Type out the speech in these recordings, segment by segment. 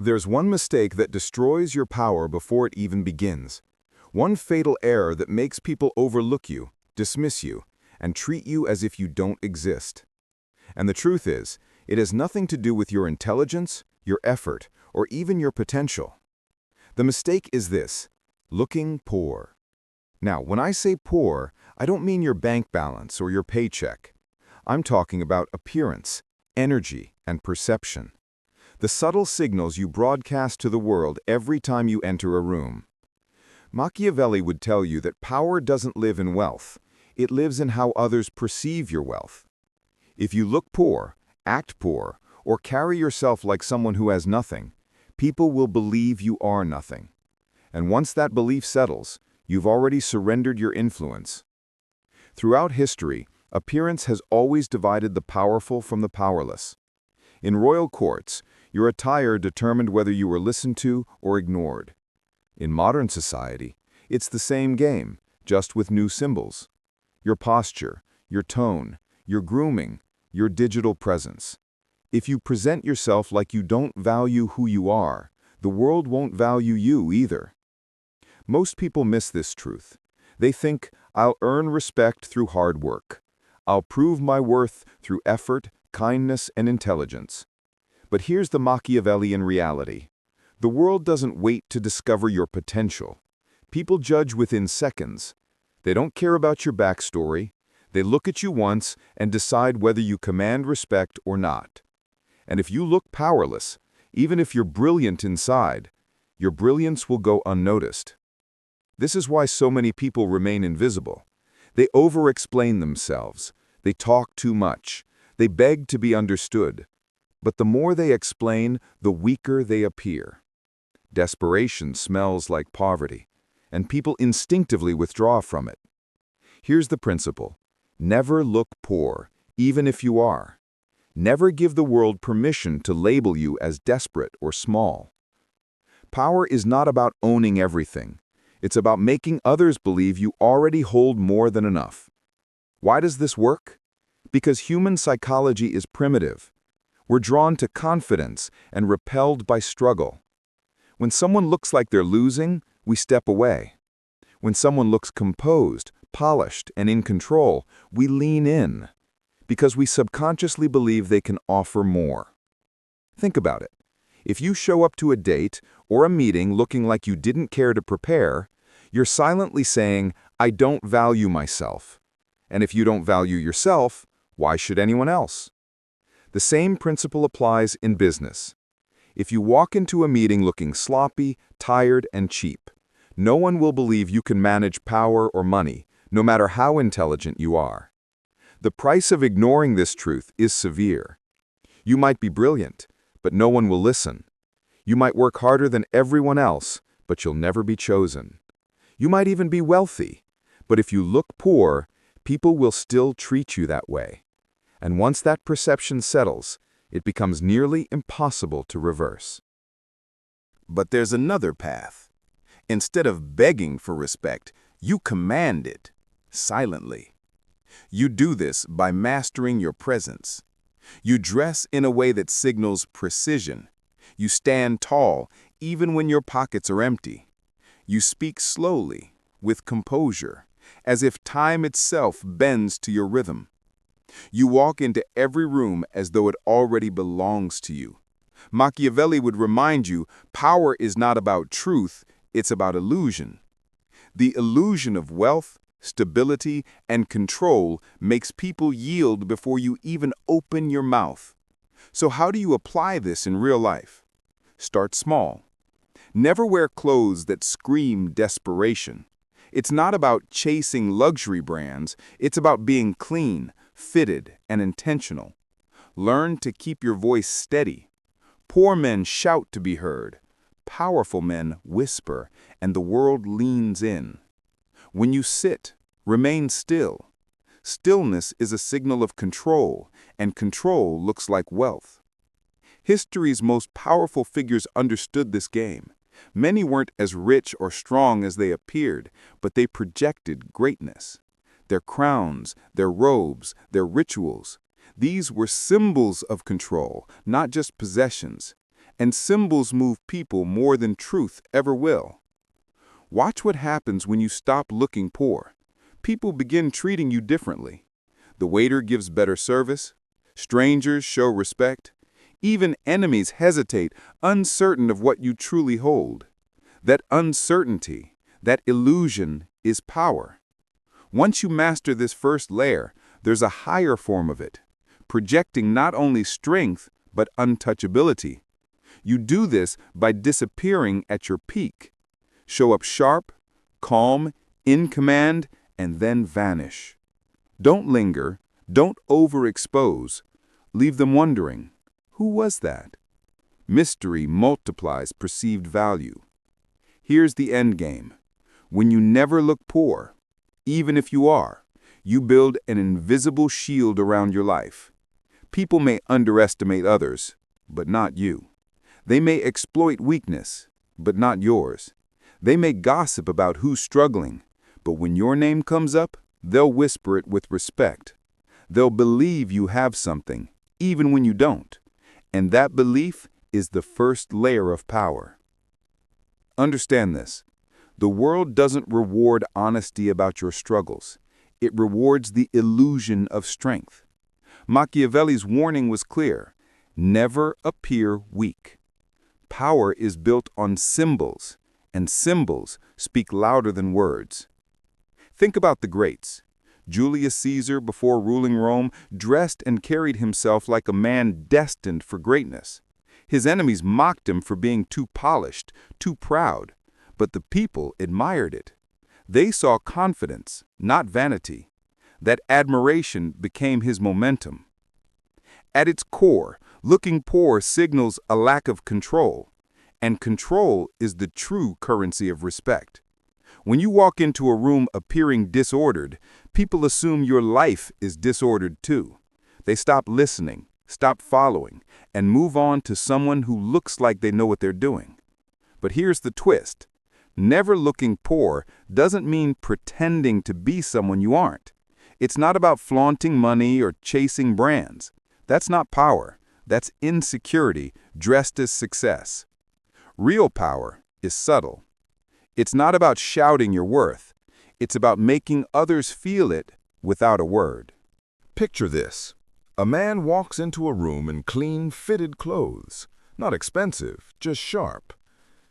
There's one mistake that destroys your power before it even begins. One fatal error that makes people overlook you, dismiss you, and treat you as if you don't exist. And the truth is, it has nothing to do with your intelligence, your effort, or even your potential. The mistake is this: looking poor. Now, when I say poor, I don't mean your bank balance or your paycheck. I'm talking about appearance, energy, and perception. The subtle signals you broadcast to the world every time you enter a room. Machiavelli would tell you that power doesn't live in wealth. It lives in how others perceive your wealth. If you look poor, act poor, or carry yourself like someone who has nothing, people will believe you are nothing. And once that belief settles, you've already surrendered your influence. Throughout history, appearance has always divided the powerful from the powerless. In royal courts, your attire determined whether you were listened to or ignored. In modern society, it's the same game, just with new symbols. Your posture, your tone, your grooming, your digital presence. If you present yourself like you don't value who you are, the world won't value you either. Most people miss this truth. They think, I'll earn respect through hard work. I'll prove my worth through effort, kindness, and intelligence. But here's the Machiavellian reality. The world doesn't wait to discover your potential. People judge within seconds. They don't care about your backstory. They look at you once and decide whether you command respect or not. And if you look powerless, even if you're brilliant inside, your brilliance will go unnoticed. This is why so many people remain invisible. They over-explain themselves. They talk too much. They beg to be understood. But the more they explain, the weaker they appear. Desperation smells like poverty, and people instinctively withdraw from it. Here's the principle. Never look poor, even if you are. Never give the world permission to label you as desperate or small. Power is not about owning everything. It's about making others believe you already hold more than enough. Why does this work? Because human psychology is primitive. We're drawn to confidence and repelled by struggle. When someone looks like they're losing, we step away. When someone looks composed, polished, and in control, we lean in, because we subconsciously believe they can offer more. Think about it. If you show up to a date or a meeting looking like you didn't care to prepare, you're silently saying, I don't value myself. And if you don't value yourself, why should anyone else? The same principle applies in business. If you walk into a meeting looking sloppy, tired, and cheap, no one will believe you can manage power or money, no matter how intelligent you are. The price of ignoring this truth is severe. You might be brilliant, but no one will listen. You might work harder than everyone else, but you'll never be chosen. You might even be wealthy, but if you look poor, people will still treat you that way. And once that perception settles, it becomes nearly impossible to reverse. But there's another path. Instead of begging for respect, you command it, silently. You do this by mastering your presence. You dress in a way that signals precision. You stand tall, even when your pockets are empty. You speak slowly, with composure, as if time itself bends to your rhythm. You walk into every room as though it already belongs to you. Machiavelli would remind you, power is not about truth, it's about illusion. The illusion of wealth, stability, and control makes people yield before you even open your mouth. So how do you apply this in real life? Start small. Never wear clothes that scream desperation. It's not about chasing luxury brands, it's about being clean, fitted, and intentional. Learn to keep your voice steady. Poor men shout to be heard. Powerful men whisper, and the world leans in. When you sit, remain still. Stillness is a signal of control, and control looks like wealth. History's most powerful figures understood this game. Many weren't as rich or strong as they appeared, but they projected greatness. Their crowns, their robes, their rituals, these were symbols of control, not just possessions. And symbols move people more than truth ever will. Watch what happens when you stop looking poor. People begin treating you differently. The waiter gives better service. Strangers show respect. Even enemies hesitate, uncertain of what you truly hold. That uncertainty, that illusion, is power. Once you master this first layer, there's a higher form of it, projecting not only strength, but untouchability. You do this by disappearing at your peak. Show up sharp, calm, in command, and then vanish. Don't linger, don't overexpose. Leave them wondering, who was that? Mystery multiplies perceived value. Here's the end game. When you never look poor, even if you are, you build an invisible shield around your life. People may underestimate others, but not you. They may exploit weakness, but not yours. They may gossip about who's struggling, but when your name comes up, they'll whisper it with respect. They'll believe you have something, even when you don't. And that belief is the first layer of power. Understand this. The world doesn't reward honesty about your struggles. It rewards the illusion of strength. Machiavelli's warning was clear. Never appear weak. Power is built on symbols, and symbols speak louder than words. Think about the greats. Julius Caesar, before ruling Rome, dressed and carried himself like a man destined for greatness. His enemies mocked him for being too polished, too proud, but the people admired it. They saw confidence, not vanity. That admiration became his momentum. At its core, looking poor signals a lack of control, and control is the true currency of respect. When you walk into a room appearing disordered, people assume your life is disordered too. They stop listening, stop following, and move on to someone who looks like they know what they're doing. But here's the twist. Never looking poor doesn't mean pretending to be someone you aren't. It's not about flaunting money or chasing brands. That's not power. That's insecurity dressed as success. Real power is subtle. It's not about shouting your worth. It's about making others feel it without a word. Picture this. A man walks into a room in clean, fitted clothes. Not expensive, just sharp.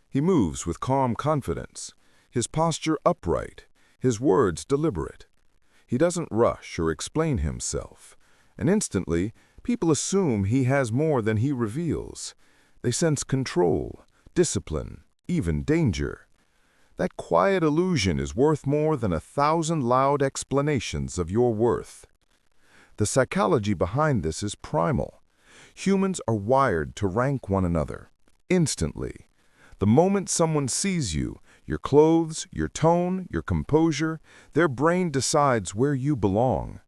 He moves with calm confidence, his posture upright, his words deliberate. He doesn't rush or explain himself, and instantly, people assume he has more than he reveals. They sense control, discipline, even danger. That quiet illusion is worth more than 1,000 loud explanations of your worth. The psychology behind this is primal. Humans are wired to rank one another, instantly. The moment someone sees you, your clothes, your tone, your composure, their brain decides where you belong.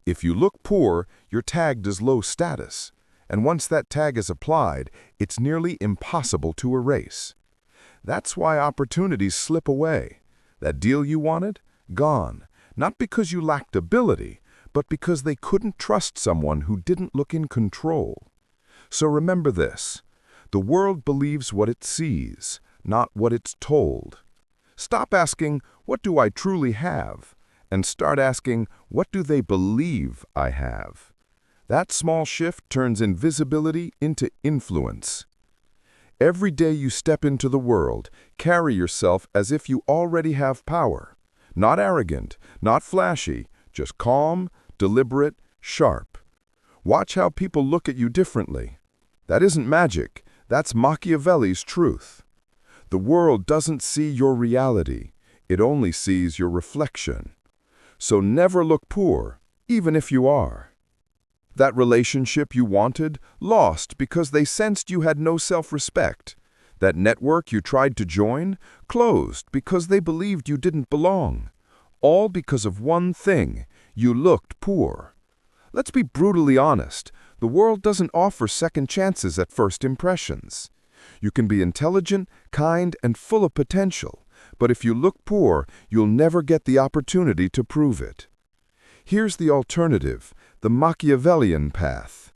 If you look poor, you're tagged as low status, and once that tag is applied, it's nearly impossible to erase. That's why opportunities slip away. That deal you wanted? Gone. Not because you lacked ability, but because they couldn't trust someone who didn't look in control. So remember this. The world believes what it sees, not what it's told. Stop asking, what do I truly have? And start asking, what do they believe I have? That small shift turns invisibility into influence. Every day you step into the world, carry yourself as if you already have power. Not arrogant, not flashy, just calm, deliberate, sharp. Watch how people look at you differently. That isn't magic, that's Machiavelli's truth. The world doesn't see your reality, it only sees your reflection. So never look poor, even if you are. That relationship you wanted, lost because they sensed you had no self-respect. That network you tried to join, closed because they believed you didn't belong. All because of one thing, you looked poor. Let's be brutally honest, the world doesn't offer second chances at first impressions. You can be intelligent, kind, and full of potential, but if you look poor, you'll never get the opportunity to prove it. Here's the alternative, the Machiavellian path.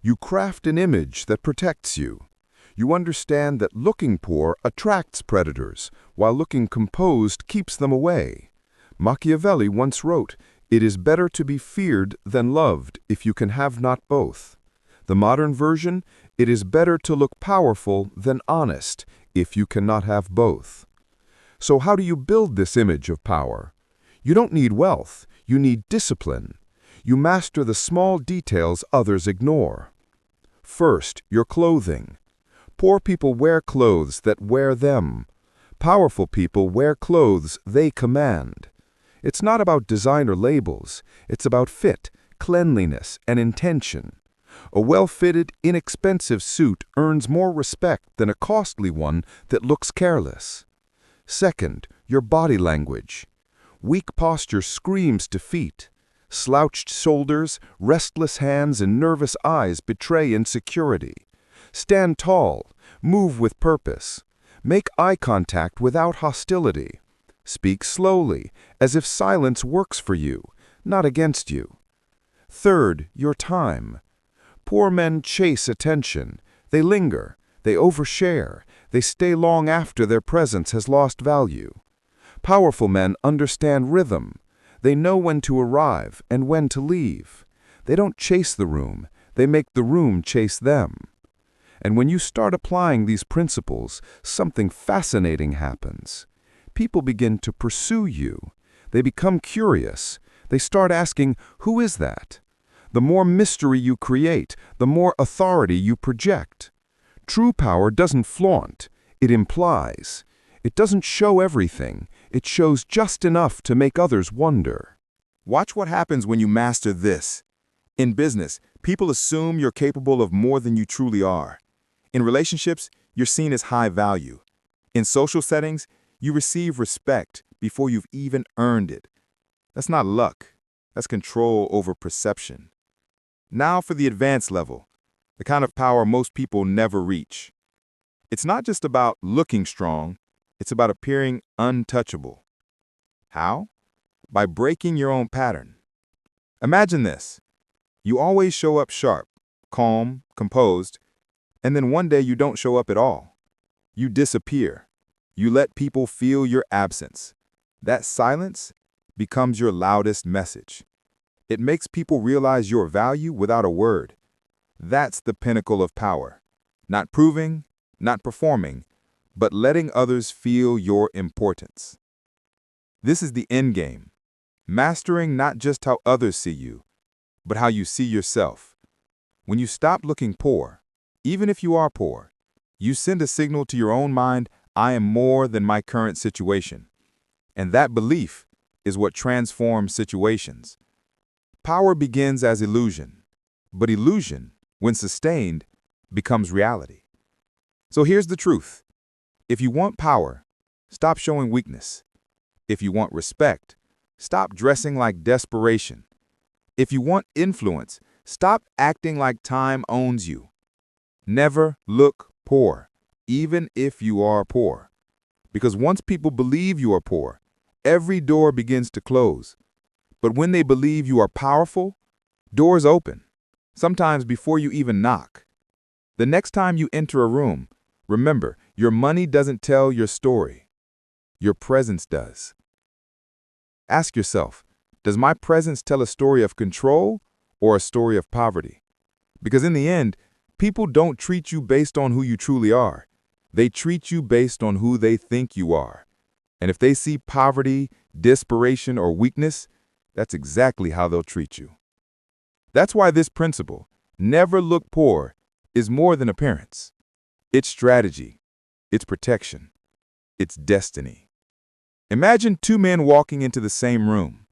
You craft an image that protects you. You understand that looking poor attracts predators, while looking composed keeps them away. Machiavelli once wrote, "It is better to be feared than loved if you can have not both." The modern version, "It is better to look powerful than honest if you cannot have both." So how do you build this image of power? You don't need wealth, you need discipline. You master the small details others ignore. First, your clothing. Poor people wear clothes that wear them. Powerful people wear clothes they command. It's not about designer labels, it's about fit, cleanliness, and intention. A well-fitted, inexpensive suit earns more respect than a costly one that looks careless. Second, your body language. Weak posture screams defeat. Slouched shoulders, restless hands, and nervous eyes betray insecurity. Stand tall, move with purpose. Make eye contact without hostility. Speak slowly, as if silence works for you, not against you. Third, your time. Poor men chase attention. They linger, they overshare, they stay long after their presence has lost value. Powerful men understand rhythm. They know when to arrive and when to leave. They don't chase the room, they make the room chase them. And when you start applying these principles, something fascinating happens. People begin to pursue you. They become curious. They start asking, "Who is that?" The more mystery you create, the more authority you project. True power doesn't flaunt, it implies. It doesn't show everything, it shows just enough to make others wonder. Watch what happens when you master this. In business, people assume you're capable of more than you truly are. In relationships, you're seen as high value. In social settings, you receive respect before you've even earned it. That's not luck, that's control over perception. Now for the advanced level, the kind of power most people never reach. It's not just about looking strong, it's about appearing untouchable. How? By breaking your own pattern. Imagine this. You always show up sharp, calm, composed, and then one day you don't show up at all. You disappear. You let people feel your absence. That silence becomes your loudest message. It makes people realize your value without a word. That's the pinnacle of power. Not proving, not performing, but letting others feel your importance. This is the end game. Mastering not just how others see you, but how you see yourself. When you stop looking poor, even if you are poor, you send a signal to your own mind, "I am more than my current situation." And that belief is what transforms situations. Power begins as illusion, but illusion, when sustained, becomes reality. So here's the truth. If you want power, stop showing weakness. If you want respect, stop dressing like desperation. If you want influence, stop acting like time owns you. Never look poor, even if you are poor. Because once people believe you are poor, every door begins to close. But when they believe you are powerful, doors open, sometimes before you even knock. The next time you enter a room, remember, your money doesn't tell your story. Your presence does. Ask yourself, does my presence tell a story of control or a story of poverty? Because in the end, people don't treat you based on who you truly are. They treat you based on who they think you are. And if they see poverty, desperation, or weakness, that's exactly how they'll treat you. That's why this principle, never look poor, is more than appearance. It's strategy, it's protection, it's destiny. Imagine two men walking into the same room.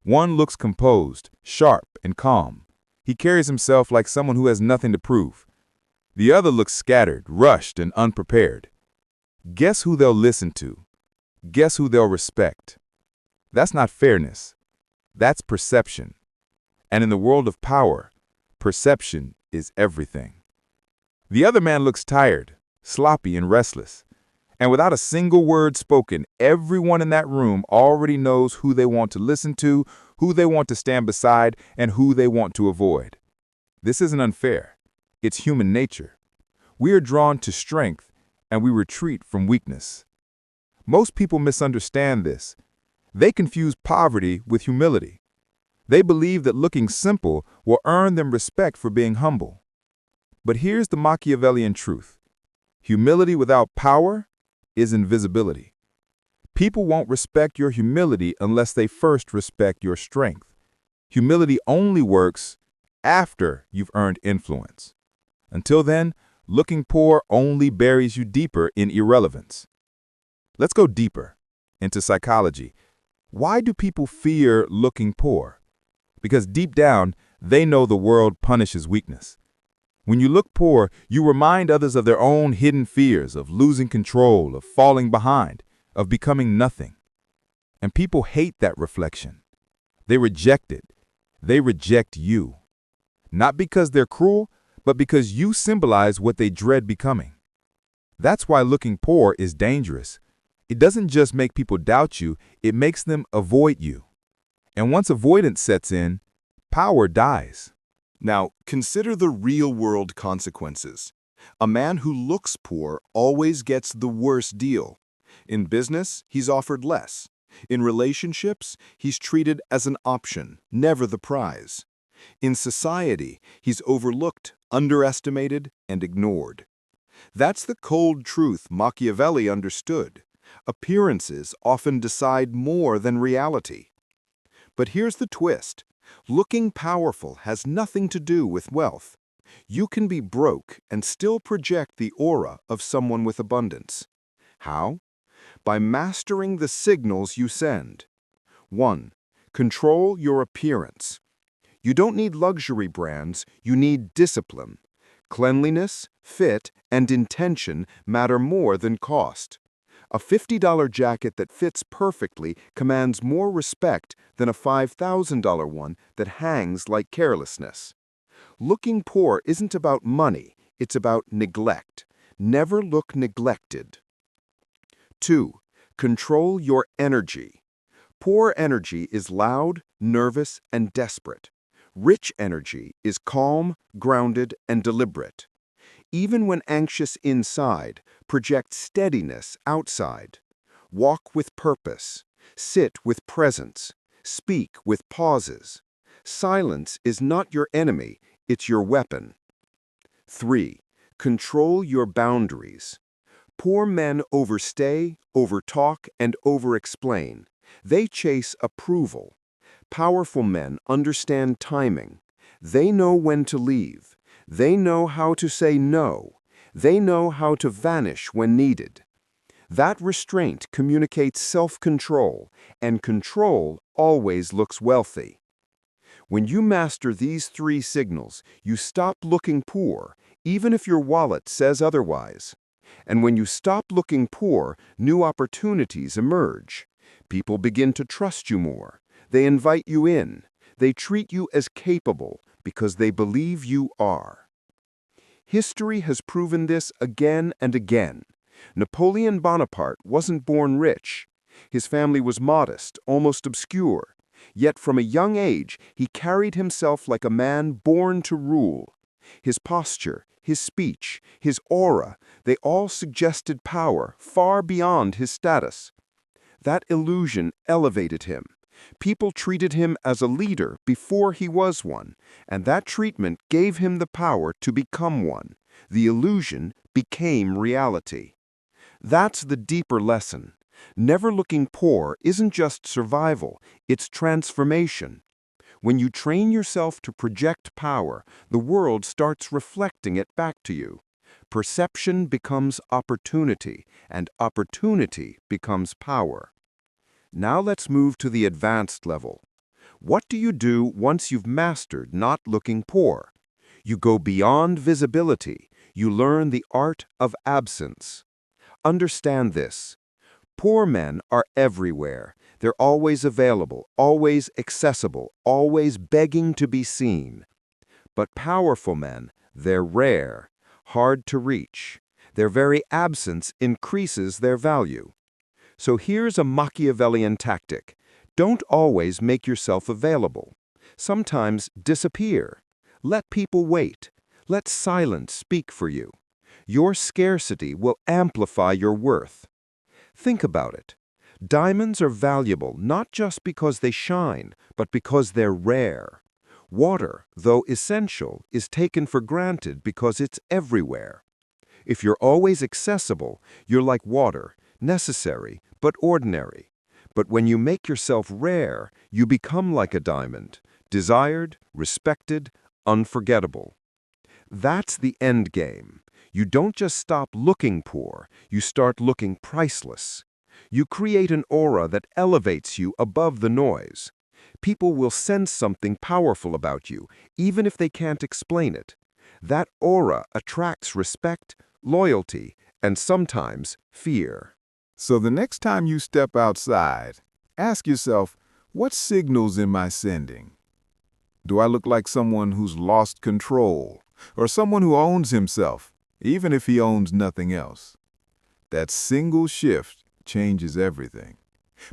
One looks composed, sharp, and calm. He carries himself like someone who has nothing to prove. The other looks scattered, rushed, and unprepared. Guess who they'll listen to? Guess who they'll respect? That's not fairness. That's perception. And in the world of power, perception is everything. The other man looks tired, sloppy, and restless. And without a single word spoken, everyone in that room already knows who they want to listen to, who they want to stand beside, and who they want to avoid. This isn't unfair. It's human nature. We are drawn to strength, and we retreat from weakness. Most people misunderstand this. They confuse poverty with humility. They believe that looking simple will earn them respect for being humble. But here's the Machiavellian truth. Humility without power is invisibility. People won't respect your humility unless they first respect your strength. Humility only works after you've earned influence. Until then, looking poor only buries you deeper in irrelevance. Let's go deeper into psychology. Why do people fear looking poor? Because deep down, they know the world punishes weakness. When you look poor, you remind others of their own hidden fears, of losing control, of falling behind, of becoming nothing. And people hate that reflection. They reject it. They reject you. Not because they're cruel, but because you symbolize what they dread becoming. That's why looking poor is dangerous. It doesn't just make people doubt you, it makes them avoid you. And once avoidance sets in, power dies. Now, consider the real-world consequences. A man who looks poor always gets the worst deal. In business, he's offered less. In relationships, he's treated as an option, never the prize. In society, he's overlooked, underestimated, and ignored. That's the cold truth Machiavelli understood. Appearances often decide more than reality. But here's the twist. Looking powerful has nothing to do with wealth. You can be broke and still project the aura of someone with abundance. How? By mastering the signals you send. 1. Control your appearance. You don't need luxury brands, you need discipline. Cleanliness, fit, and intention matter more than cost. A $50 jacket that fits perfectly commands more respect than a $5,000 one that hangs like carelessness. Looking poor isn't about money, it's about neglect. Never look neglected. 2. Control your energy. Poor energy is loud, nervous, and desperate. Rich energy is calm, grounded, and deliberate. Even when anxious inside, project steadiness outside. Walk with purpose. Sit with presence. Speak with pauses. Silence is not your enemy, it's your weapon. 3. Control your boundaries. Poor men overstay, overtalk, and overexplain. They chase approval. Powerful men understand timing. They know when to leave. They know how to say no. They know how to vanish when needed. That restraint communicates self-control, and control always looks wealthy. When you master these 3 signals, you stop looking poor, even if your wallet says otherwise. And when you stop looking poor, new opportunities emerge. People begin to trust you more. They invite you in. They treat you as capable because they believe you are. History has proven this again and again. Napoleon Bonaparte wasn't born rich. His family was modest, almost obscure. Yet from a young age, he carried himself like a man born to rule. His posture, his speech, his aura, they all suggested power far beyond his status. That illusion elevated him. People treated him as a leader before he was one, and that treatment gave him the power to become one. The illusion became reality. That's the deeper lesson. Never looking poor isn't just survival, it's transformation. When you train yourself to project power, the world starts reflecting it back to you. Perception becomes opportunity, and opportunity becomes power. Now let's move to the advanced level. What do you do once you've mastered not looking poor? You go beyond visibility. You learn the art of absence. Understand this. Poor men are everywhere. They're always available, always accessible, always begging to be seen. But powerful men, they're rare, hard to reach. Their very absence increases their value. So here's a Machiavellian tactic. Don't always make yourself available. Sometimes disappear. Let people wait. Let silence speak for you. your scarcity will amplify your worth. Think about it. Diamonds are valuable not just because they shine, but because they're rare. Water, though essential, is taken for granted because it's everywhere. If you're always accessible, you're like water, necessary, but ordinary. But when you make yourself rare, you become like a diamond, desired, respected, unforgettable. That's the end game. You don't just stop looking poor, you start looking priceless. You create an aura that elevates you above the noise. People will sense something powerful about you, even if they can't explain it. That aura attracts respect, loyalty, and sometimes fear. So the next time you step outside, ask yourself, what signals am I sending? Do I look like someone who's lost control, or someone who owns himself, even if he owns nothing else? That single shift changes everything.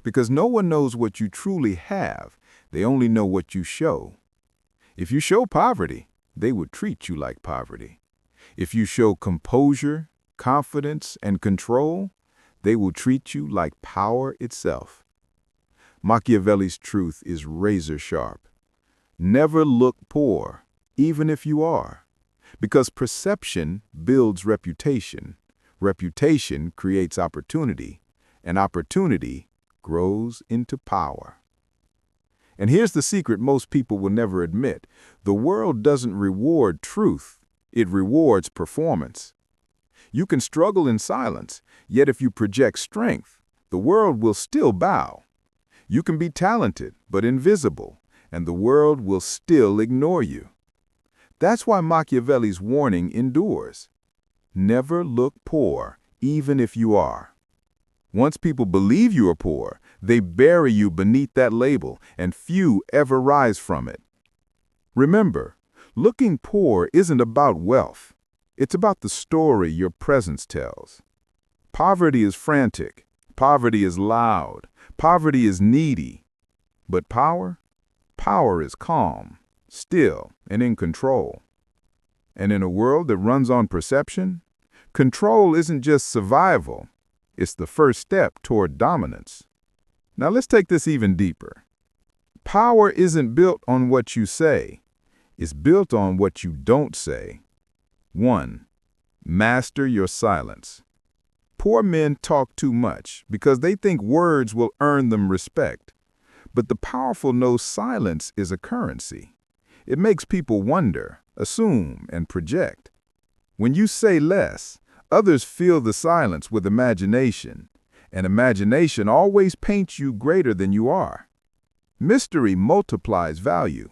Because no one knows what you truly have, they only know what you show. If you show poverty, they would treat you like poverty. If you show composure, confidence, and control, they will treat you like power itself. Machiavelli's truth is razor sharp. Never look poor, even if you are. Because perception builds reputation. Reputation creates opportunity, and opportunity grows into power. And here's the secret most people will never admit. The world doesn't reward truth, it rewards performance. You can struggle in silence, yet if you project strength, the world will still bow. You can be talented, but invisible, and the world will still ignore you. That's why Machiavelli's warning endures. Never look poor, even if you are. Once people believe you are poor, they bury you beneath that label, and few ever rise from it. Remember, looking poor isn't about wealth. It's about the story your presence tells. Poverty is frantic. Poverty is loud. Poverty is needy. But power? Power is calm, still, and in control. And in a world that runs on perception, control isn't just survival. It's the first step toward dominance. Now let's take this even deeper. Power isn't built on what you say. It's built on what you don't say. 1. Master your silence. Poor men talk too much because they think words will earn them respect. But the powerful know silence is a currency. It makes people wonder, assume, and project. When you say less, others fill the silence with imagination, and imagination always paints you greater than you are. Mystery multiplies value.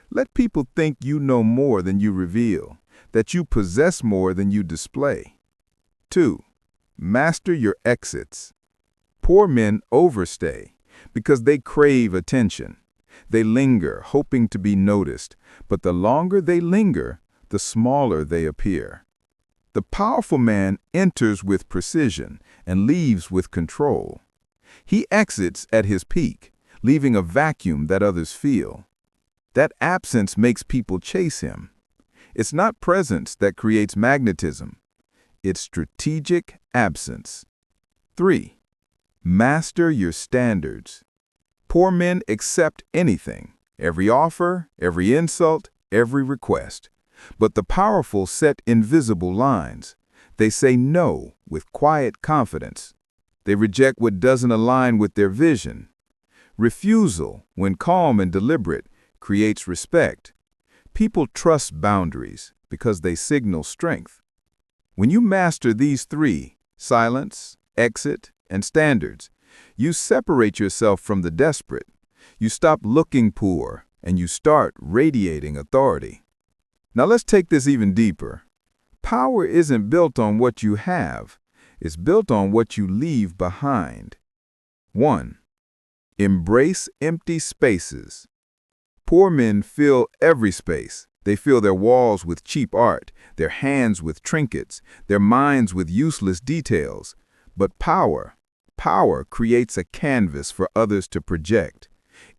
Let people think you know more than you reveal, that you possess more than you display. 2. Master your exits. Poor men overstay because they crave attention. They linger, hoping to be noticed, but the longer they linger, the smaller they appear. The powerful man enters with precision and leaves with control. He exits at his peak, leaving a vacuum that others feel. That absence makes people chase him. It's not presence that creates magnetism. It's strategic absence. 3. Master your standards. Poor men accept anything, every offer, every insult, every request. But the powerful set invisible lines. They say no with quiet confidence. They reject what doesn't align with their vision. Refusal, when calm and deliberate, creates respect. People trust boundaries because they signal strength. When you master these 3, silence, exit, and standards, you separate yourself from the desperate. You stop looking poor, and you start radiating authority. Now let's take this even deeper. Power isn't built on what you have. It's built on what you leave behind. 1. Embrace empty spaces. Poor men fill every space. They fill their walls with cheap art, their hands with trinkets, their minds with useless details. But power creates a canvas for others to project.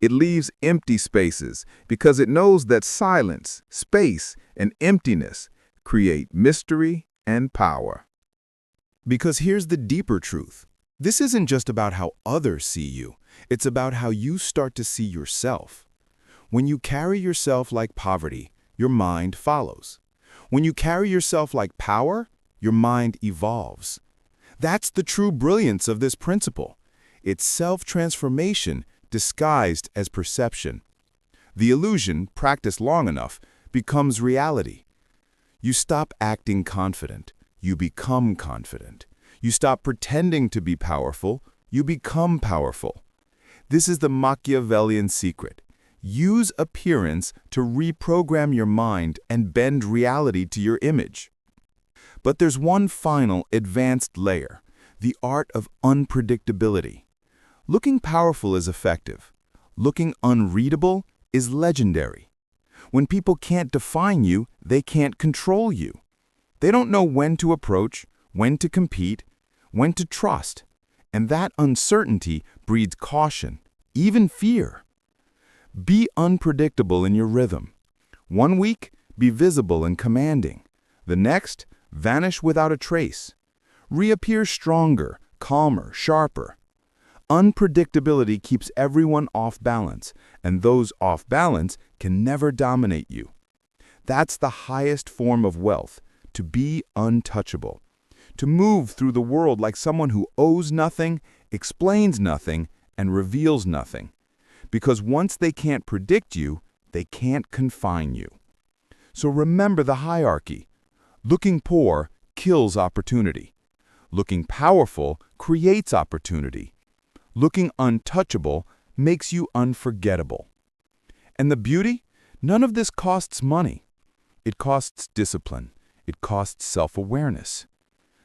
It leaves empty spaces because it knows that silence, space, and emptiness create mystery and power. Because here's the deeper truth. This isn't just about how others see you. It's about how you start to see yourself. When you carry yourself like poverty, your mind follows. When you carry yourself like power, your mind evolves. That's the true brilliance of this principle. It's self-transformation disguised as perception. The illusion, practiced long enough, becomes reality. You stop acting confident. You become confident. You stop pretending to be powerful. You become powerful. This is the Machiavellian secret. Use appearance to reprogram your mind and bend reality to your image. But there's one final, advanced layer, the art of unpredictability. Looking powerful is effective. Looking unreadable is legendary. When people can't define you, they can't control you. They don't know when to approach, when to compete, when to trust. And that uncertainty breeds caution, even fear. Be unpredictable in your rhythm. One week, be visible and commanding. The next, vanish without a trace. Reappear stronger, calmer, sharper. Unpredictability keeps everyone off balance, and those off balance can never dominate you. That's the highest form of wealth, to be untouchable. To move through the world like someone who owes nothing, explains nothing, and reveals nothing. Because once they can't predict you, they can't confine you. So remember the hierarchy. Looking poor kills opportunity. Looking powerful creates opportunity. Looking untouchable makes you unforgettable. And the beauty? None of this costs money. It costs discipline. It costs self-awareness.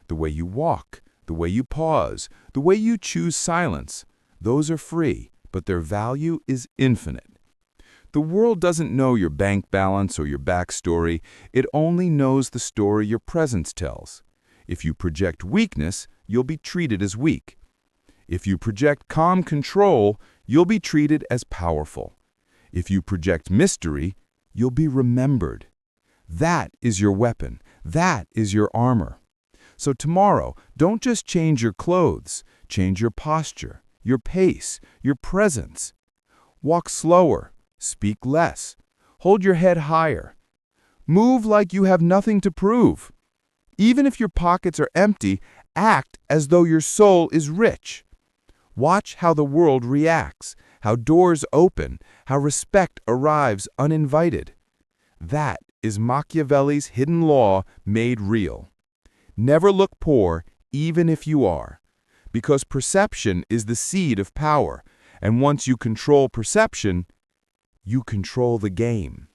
The way you walk, the way you pause, the way you choose silence, those are free, but their value is infinite. The world doesn't know your bank balance or your backstory. It only knows the story your presence tells. If you project weakness, you'll be treated as weak. If you project calm control, you'll be treated as powerful. If you project mystery, you'll be remembered. That is your weapon. That is your armor. So tomorrow, don't just change your clothes, change your posture, your pace, your presence. Walk slower, speak less, hold your head higher. Move like you have nothing to prove. Even if your pockets are empty, act as though your soul is rich. Watch how the world reacts, how doors open, how respect arrives uninvited. That is Machiavelli's hidden law made real. Never look poor, even if you are. Because perception is the seed of power, and once you control perception, you control the game.